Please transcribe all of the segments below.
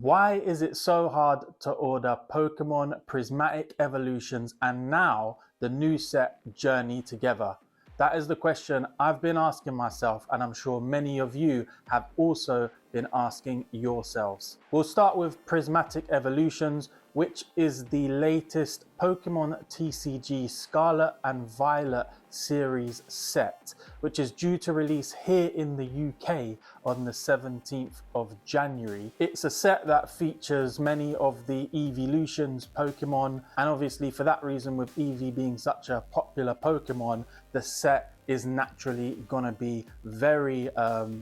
Why is it so hard to order Pokémon Prismatic Evolutions and now the new set Journey Together? That is the question I've been asking myself, and I'm sure many of you have also been asking yourselves. We'll start with Prismatic Evolutions, which is the latest Pokémon TCG Scarlet and Violet series set, which is due to release here in the UK on the 17th of January. It's a set that features many of the Evolutions Pokemon, and obviously for that reason, with Eevee being such a popular Pokemon, the set is naturally gonna be very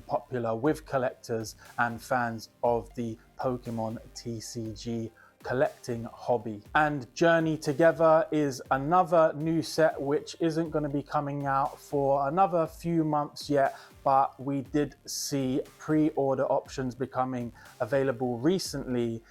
popular with collectors and fans of the Pokémon TCG collecting hobby. And Journey Together is another new set which isn't going to be coming out for another few months yet, but we did see pre-order options becoming available recently,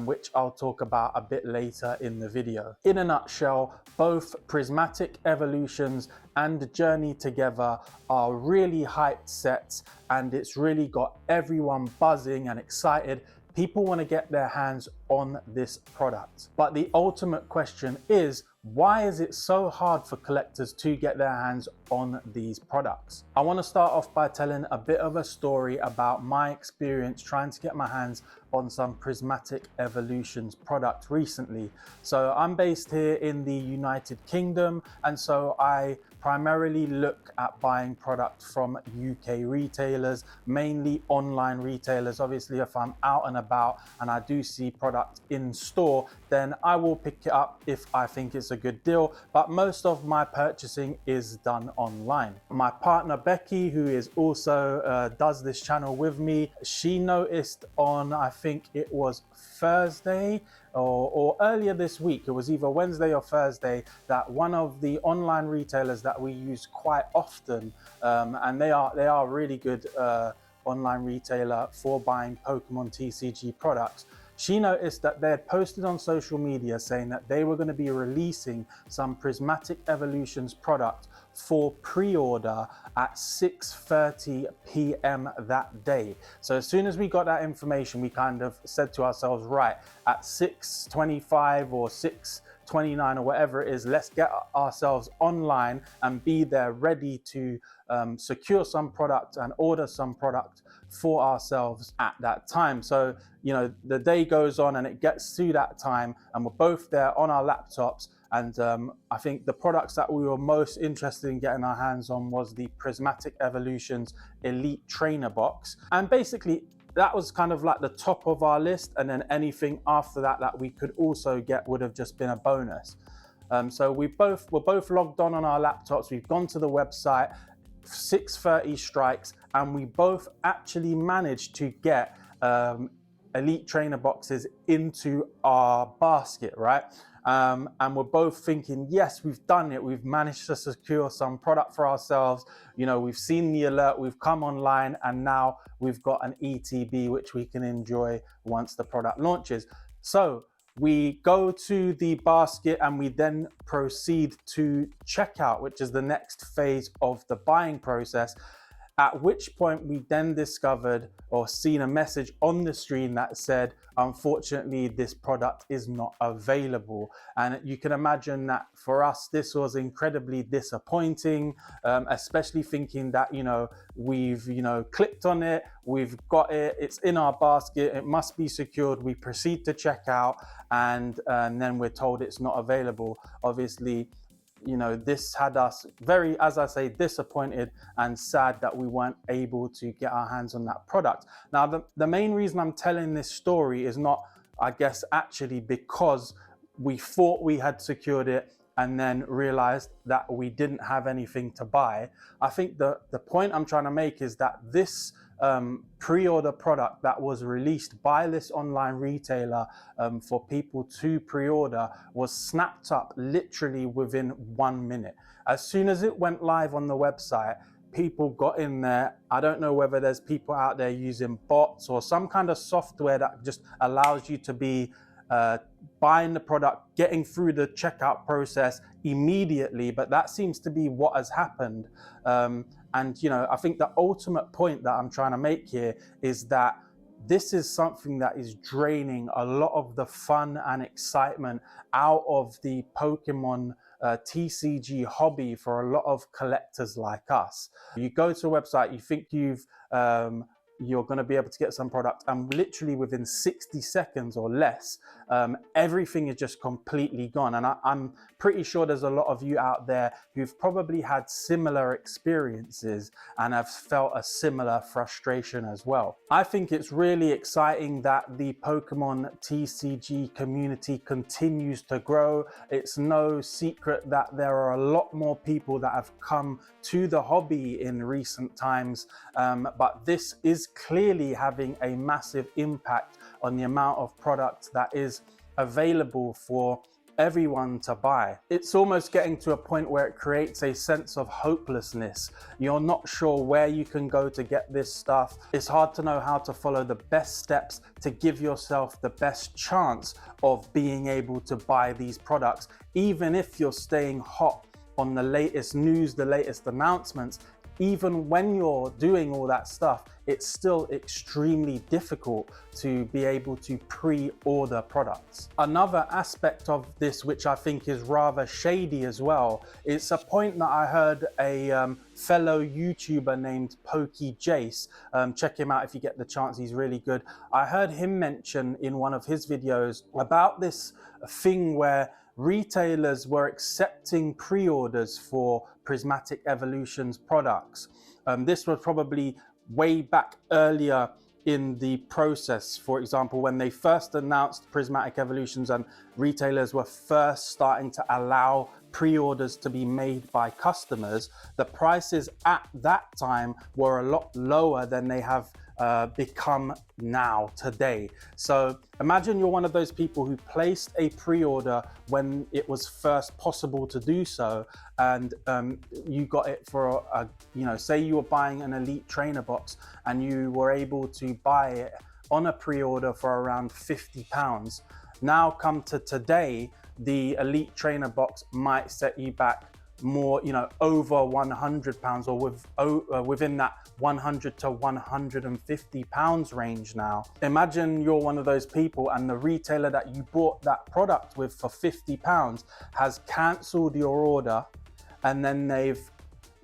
which I'll talk about a bit later in the video. In a nutshell, both Prismatic Evolutions and Journey Together are really hyped sets, and it's really got everyone buzzing and excited. People want to get their hands on this product. But the ultimate question is, why is it so hard for collectors to get their hands on these products? I want to start off by telling a bit of a story about my experience trying to get my hands on some Prismatic Evolutions product recently. So I'm based here in the United Kingdom, and so I primarily look at buying product from UK retailers, mainly online retailers. Obviously, if I'm out and about and I do see product in store, then I will pick it up if I think it's a good deal, but most of my purchasing is done online. My partner Becky, who is also does this channel with me, she noticed on, I think it was Thursday or earlier this week, it was either Wednesday or Thursday, that one of the online retailers that we use quite often, and they are really good online retailer for buying Pokemon TCG products. She noticed that they had posted on social media saying that they were going to be releasing some Prismatic Evolutions product for pre-order at 6:30 p.m. that day. So as soon as we got that information, we kind of said to ourselves, right, at 6:25 or 6:29 or whatever it is, let's get ourselves online and be there ready to secure some product and order some product for ourselves at that time. So, you know, the day goes on and it gets to that time and we're both there on our laptops. And I think the products that we were most interested in getting our hands on was the Prismatic Evolutions Elite Trainer Box. And basically, that was kind of like the top of our list. And then anything after that that we could also get would have just been a bonus. So we're both logged on our laptops. We've gone to the website, 6:30 strikes, and we both actually managed to get Elite Trainer boxes into our basket, right? And we're both thinking, yes, we've done it. We've managed to secure some product for ourselves. You know, we've seen the alert, we've come online, and now we've got an ETB, which we can enjoy once the product launches. So we go to the basket and we then proceed to checkout, which is the next phase of the buying process. At which point we then discovered or seen a message on the screen that said, unfortunately, this product is not available. And you can imagine that for us, this was incredibly disappointing, especially thinking that, you know, we've, you know, clicked on it, we've got it, it's in our basket, it must be secured. We proceed to check out and then we're told it's not available. Obviously, you know, this had us very, as I say, disappointed and sad that we weren't able to get our hands on that product. Now, the main reason I'm telling this story is not, I guess, actually because we thought we had secured it and then realized that we didn't have anything to buy. I think the point I'm trying to make is that this pre-order product that was released by this online retailer for people to pre-order was snapped up literally within 1 minute. As soon as it went live on the website, people got in there. I don't know whether there's people out there using bots or some kind of software that just allows you to be buying the product, getting through the checkout process immediately, but that seems to be what has happened. And you know, I think the ultimate point that I'm trying to make here is that this is something that is draining a lot of the fun and excitement out of the Pokemon TCG hobby for a lot of collectors like us. You go to a website, you think you're going to be able to get some product, and literally within 60 seconds or less, everything is just completely gone. And I'm pretty sure there's a lot of you out there who've probably had similar experiences and have felt a similar frustration as well. I think it's really exciting that the Pokemon TCG community continues to grow. It's no secret that there are a lot more people that have come to the hobby in recent times, but this is clearly having a massive impact on the amount of product that is available for everyone to buy. It's almost getting to a point where it creates a sense of hopelessness. You're not sure where you can go to get this stuff. It's hard to know how to follow the best steps to give yourself the best chance of being able to buy these products, even if you're staying hot on the latest news, the latest announcements. Even when you're doing all that stuff, it's still extremely difficult to be able to pre-order products. Another aspect of this, which I think is rather shady as well, it's a point that I heard a fellow YouTuber named PokeJace, check him out if you get the chance, he's really good. I heard him mention in one of his videos about this thing where retailers were accepting pre-orders for Prismatic Evolutions products. This was probably way back earlier in the process. For example, when they first announced Prismatic Evolutions and retailers were first starting to allow pre-orders to be made by customers, the prices at that time were a lot lower than they have become now today. So imagine you're one of those people who placed a pre-order when it was first possible to do so, and you got it for say you were buying an Elite Trainer box and you were able to buy it on a pre-order for around £50. Now come to today, the Elite Trainer box might set you back more, over £100, or within that £100 to £150 range now. Imagine you're one of those people and the retailer that you bought that product with for £50 has cancelled your order, and then they've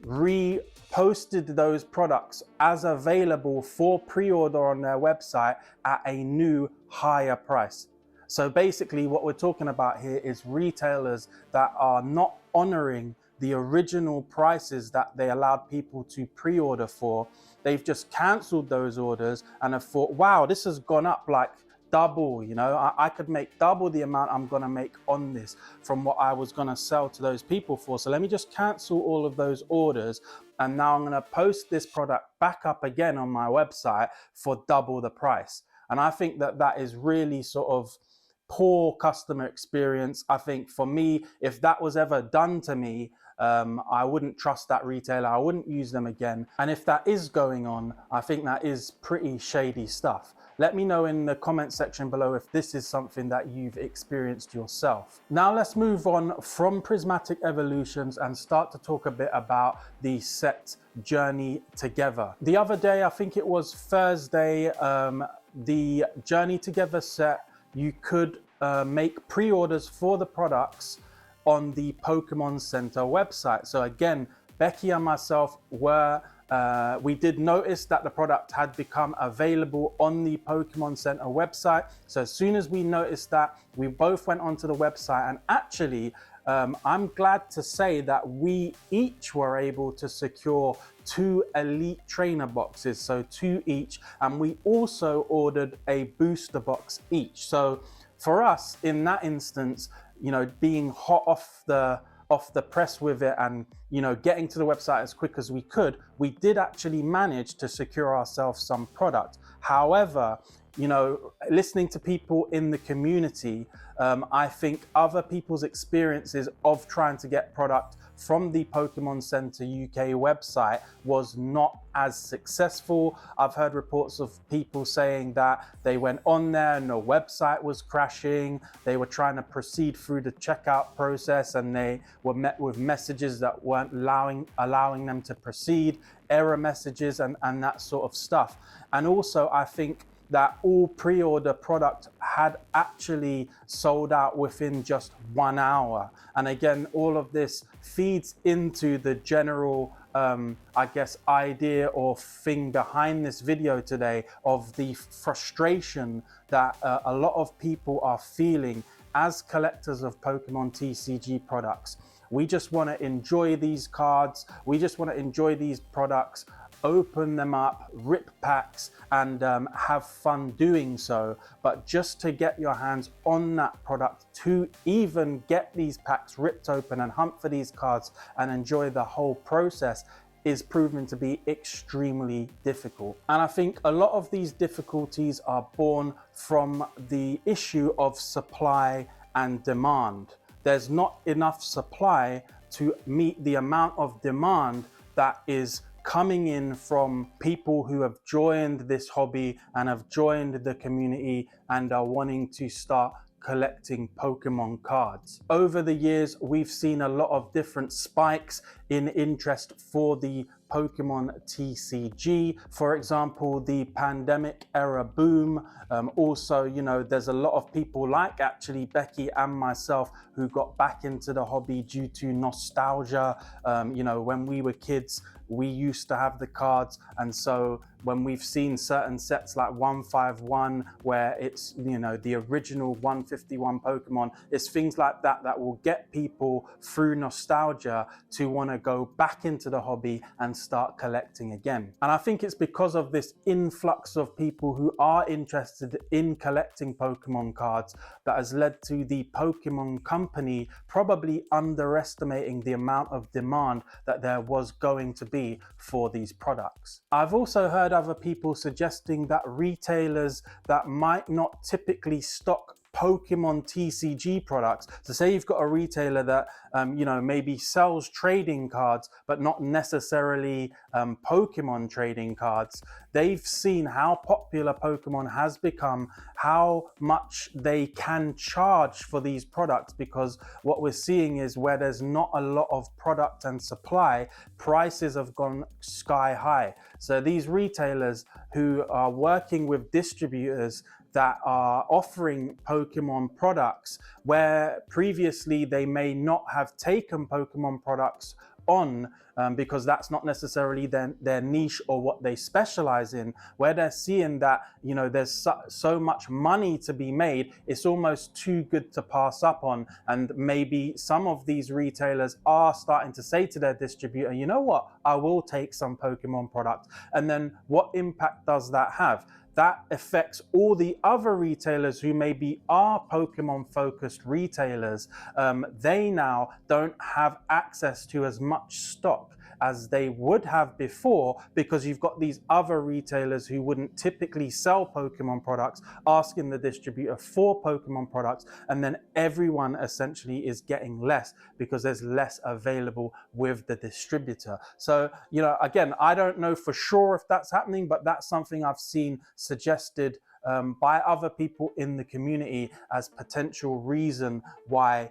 reposted those products as available for pre-order on their website at a new higher price. So basically what we're talking about here is retailers that are not honoring the original prices that they allowed people to pre-order for. They've just cancelled those orders and have thought, wow, this has gone up like double, I could make double the amount I'm gonna make on this from what I was gonna sell to those people for. So let me just cancel all of those orders, and now I'm gonna post this product back up again on my website for double the price. And I think that that is really sort of poor customer experience. I think for me, if that was ever done to me, I wouldn't trust that retailer. I wouldn't use them again. And if that is going on, I think that is pretty shady stuff. Let me know in the comment section below if this is something that you've experienced yourself. Now let's move on from Prismatic Evolutions and start to talk a bit about the set Journey Together. The other day, I think it was Thursday, the Journey Together set, you could make pre-orders for the products on the Pokemon Center website. So again, Becky and myself we did notice that the product had become available on the Pokemon Center website. So as soon as we noticed that, we both went onto the website, and actually, I'm glad to say that we each were able to secure 2 Elite Trainer boxes, so 2 each, and we also ordered a booster box each. So for us, in that instance, being hot off the press with it and getting to the website as quick as we could, we did actually manage to secure ourselves some product. However, listening to people in the community, I think other people's experiences of trying to get product from the Pokemon Center UK website was not as successful. I've heard reports of people saying that they went on there and the website was crashing. They were trying to proceed through the checkout process and they were met with messages that weren't allowing them to proceed, error messages and that sort of stuff. And also, I think that all pre-order product had actually sold out within just 1 hour. And again, all of this feeds into the general I guess idea or thing behind this video today of the frustration that a lot of people are feeling as collectors of Pokemon TCG products. We just want to enjoy these cards, we just want to enjoy these products, open them up, rip packs, and have fun doing so. But just to get your hands on that product, to even get these packs ripped open and hunt for these cards and enjoy the whole process, is proven to be extremely difficult. And I think a lot of these difficulties are born from the issue of supply and demand. There's not enough supply to meet the amount of demand that is coming in from people who have joined this hobby and have joined the community and are wanting to start collecting Pokemon cards. Over the years, we've seen a lot of different spikes in interest for the Pokemon TCG. For example, the pandemic era boom. Also, you know, there's a lot of people like actually Becky and myself who got back into the hobby due to nostalgia. You know, when we were kids, we used to have the cards, and so when we've seen certain sets like 151 where it's, you know, the original 151 Pokemon, it's things like that that will get people through nostalgia to want to go back into the hobby and start collecting again. And I think it's because of this influx of people who are interested in collecting Pokemon cards that has led to the Pokemon company probably underestimating the amount of demand that there was going to be for these products. I've also heard other people suggesting that retailers that might not typically stock Pokemon TCG products, so say you've got a retailer that you know, maybe sells trading cards but not necessarily Pokemon trading cards, they've seen how popular Pokemon has become, how much they can charge for these products, because what we're seeing is where there's not a lot of product and supply, prices have gone sky high. So these retailers who are working with distributors that are offering Pokemon products where previously they may not have taken Pokemon products on because that's not necessarily their niche or what they specialize in, where they're seeing that, you know, there's so much money to be made, it's almost too good to pass up on. And maybe some of these retailers are starting to say to their distributor, you know what, I will take some Pokemon product. And then what impact does that have? That affects all the other retailers who maybe are Pokemon focused retailers. They now don't have access to as much stock as they would have before, because you've got these other retailers who wouldn't typically sell Pokemon products asking the distributor for Pokemon products, and then everyone essentially is getting less because there's less available with the distributor. So, you know, again, I don't know for sure if that's happening, but that's something I've seen suggested by other people in the community as potential reason why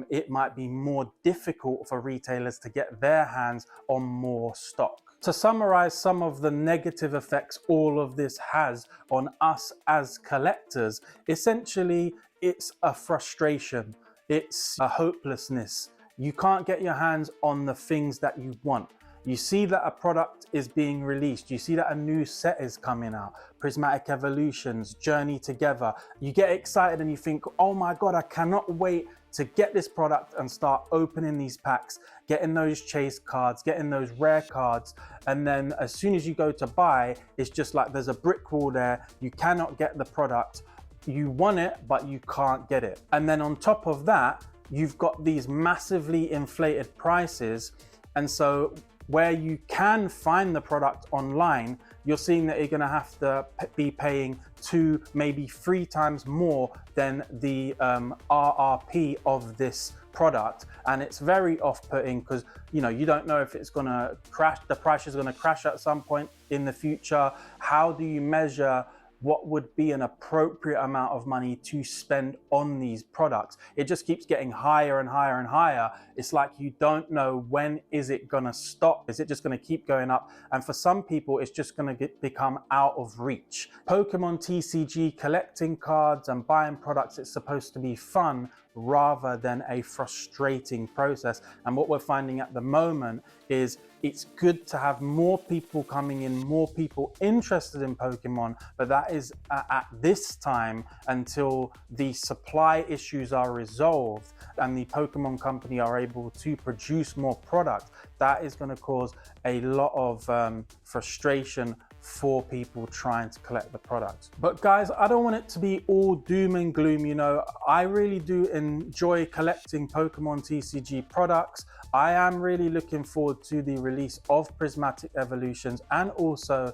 it might be more difficult for retailers to get their hands on more stock. To summarize some of the negative effects all of this has on us as collectors, essentially it's a frustration, it's a hopelessness. You can't get your hands on the things that you want. You see that a product is being released, you see that a new set is coming out, Prismatic Evolutions, Journey Together. You get excited and you think, oh my God, I cannot wait to get this product and start opening these packs, getting those chase cards, getting those rare cards. And then as soon as you go to buy, it's just like there's a brick wall there. You cannot get the product. You want it, but you can't get it. And then on top of that, you've got these massively inflated prices. And so where you can find the product online, you're seeing that you're going to have to be paying 2, maybe 3 times more than the RRP of this product. And it's very off-putting because, you know, you don't know if it's going to crash, the price is going to crash at some point in the future. How do you measure what would be an appropriate amount of money to spend on these products. It just keeps getting higher and higher and higher. It's like you don't know, when is it gonna stop? Is it just gonna keep going up? And for some people, it's just gonna become out of reach. Pokemon TCG, collecting cards and buying products, it's supposed to be fun rather than a frustrating process. And what we're finding at the moment is it's good to have more people coming in, more people interested in Pokemon, but that is at this time until the supply issues are resolved and the Pokemon company are able to produce more product. That is going to cause a lot of frustration for people trying to collect the product. But guys, I don't want it to be all doom and gloom. You know, I really do enjoy collecting Pokemon TCG products. I am really looking forward to the release of Prismatic Evolutions and also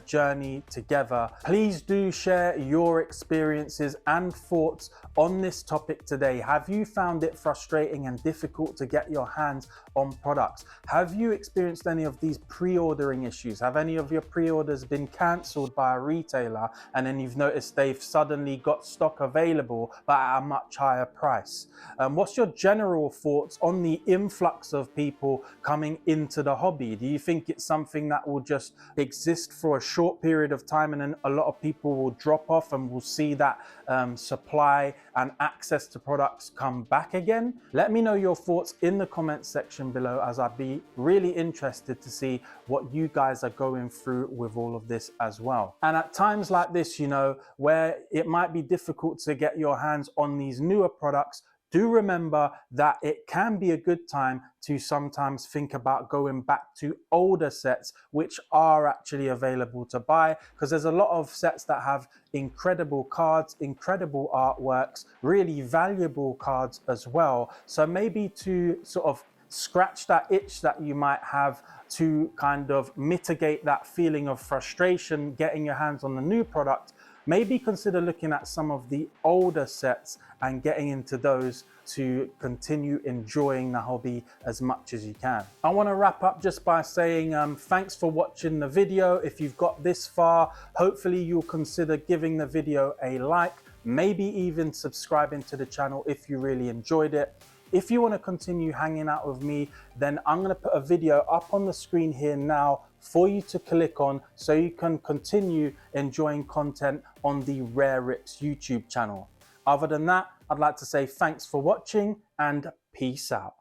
Journey Together. Please do share your experiences and thoughts on this topic today. Have you found it frustrating and difficult to get your hands on products? Have you experienced any of these pre-ordering issues? Have any of your pre-orders been cancelled by a retailer and then you've noticed they've suddenly got stock available but at a much higher price? What's your general thoughts on the influx of people coming into the hobby? Do you think it's something that will just exist for a short period of time and then a lot of people will drop off and we'll see that supply and access to products come back again? Let me know your thoughts in the comments section below, as I'd be really interested to see what you guys are going through with all of this as well. And at times like this, you know, where it might be difficult to get your hands on these newer products, do remember that it can be a good time to sometimes think about going back to older sets which are actually available to buy, because there's a lot of sets that have incredible cards, incredible artworks, really valuable cards as well. So maybe to sort of scratch that itch that you might have to kind of mitigate that feeling of frustration getting your hands on the new product, maybe consider looking at some of the older sets and getting into those to continue enjoying the hobby as much as you can. I want to wrap up just by saying thanks for watching the video. If you've got this far, hopefully you'll consider giving the video a like, maybe even subscribing to the channel if you really enjoyed it. If you want to continue hanging out with me, then I'm going to put a video up on the screen here now for you to click on so you can continue enjoying content on the RareRipz YouTube channel. Other than that, I'd like to say thanks for watching and peace out.